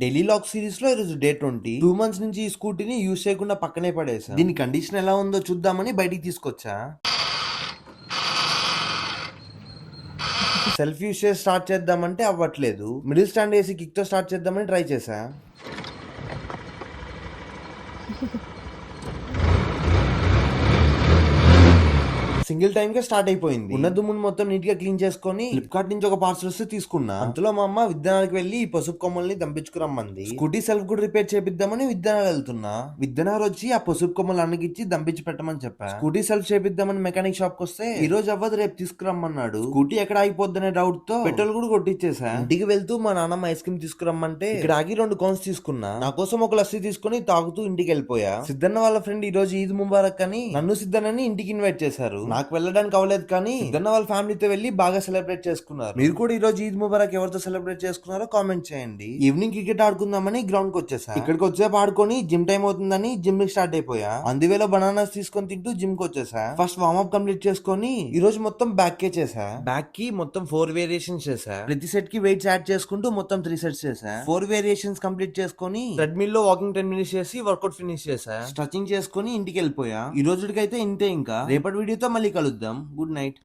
Delhi lock series లో ఈరోజు day 20. 2 months నుంచి ఈ స్కూటీని యూజ్ చేయకుండా పక్కనే పడేసా. దీని కండిషన్ ఎలా ఉందో చూద్దామని బయటికి తీసుకొచ్చా. సెల్ఫ్ యూజ్ చేసి స్టార్ట్ చేద్దామంటే అవ్వట్లేదు. మిడిల్ స్టాండ్ వేసి కిక్ తో స్టార్ట్ చేద్దామని ట్రై చేసా. సింగిల్ టైం కే స్టార్ట్ అయిపోయింది. ఉన్న దుమ్మును మొత్తం నీట్ గా క్లీన్ చేసుకొని ఫ్లిప్కార్ట్ నుంచి ఒక పార్సల్ వస్తే తీసుకున్నా. అంతలో మా అమ్మ విత్తనాలకు వెళ్లి ఈ పసుపు కొమ్మల్ని దంపించుకురమ్మంది. స్కూటీ సెల్ఫ్ కూడా రిపేర్ చేపిద్దామని విత్తనాలు వెళ్తున్నా. విత్తనాలు వచ్చి ఆ పసుపు కొమ్మలు అన్నగిచ్చి దంపించి పెట్టమని చెప్పా. స్కూటీ సెల్ఫ్ చేపిద్దామని మెకానిక్ షాప్ కి వస్తే ఈ రోజు అవ్వదు రేపు తీసుకురమ్మన్నాడు. స్కూటీ ఎక్కడ ఆగిపోద్దనే డౌట్ తో పెట్రోల్ కూడా కొట్టించేసా. ఇంటికి వెళ్తూ మా నాన్నమ్మ ఐస్ క్రీమ్ తీసుకురమ్మంటే ఇక్కడ ఆగి 2 కోన్స్ తీసుకున్నా. నా కోసం ఒక లస్సీ తీసుకుని తాగుతూ ఇంటికి వెళ్ళిపోయా. సిద్ధన్న వాళ్ళ ఫ్రెండ్ ఈ రోజు ఈద్ ముబారక్ అని నన్ను సిద్ధన్నని ఇంటికి ఇన్వైట్ చేశారు. నాకు వెళ్ళడానికి అవ్వలేదు కానీ సిద్ధన్న వాళ్ళ ఫ్యామిలీతో వెళ్లి బాగా సెలబ్రేట్ చేసుకున్నారు. మీరు కూడా ఈ రోజు ఈద్ ముబారక్ ఎవరితో సెలబ్రేట్ చేసుకున్నారో కామెంట్ చేయండి. ఈవినింగ్ క్రికెట్ ఆడుకుందామని గ్రౌండ్ కి వచ్చేసా. ఇక్కడికి వచ్చేపు ఆడుకొని జిమ్ టైం అవుతుందని జిమ్ కి స్టార్ట్ అయిపోయా. అందువేలో బనానాస్ తీసుకొని తింటూ జిమ్ కి వచ్చేసా. ఫస్ట్ వార్మప్ కంప్లీట్ చేసుకొని ఈ రోజు మొత్తం బ్యాక్ కే చేసా. బ్యాక్ కి మొత్తం 4 వేరియేషన్స్ చేసా. ప్రతి సెట్ కి వెయిట్స్ యాడ్ చేసుకుంటూ మొత్తం 3 సెట్స్ చేసా. 4 వేరియేషన్స్ కంప్లీట్ చేసుకొని ట్రెడ్మిల్ లో వాకింగ్ 10 minutes చేసి వర్కౌట్ ఫినిష్ చేసా. స్ట్రెచింగ్ చేసుకొని ఇంటికి వెళ్ళిపోయా. ఈ రోజుకైతే ఇంతే. ఇంకా రేపటి వీడియోతో మళ్ళీ కలుద్దాం. Good night.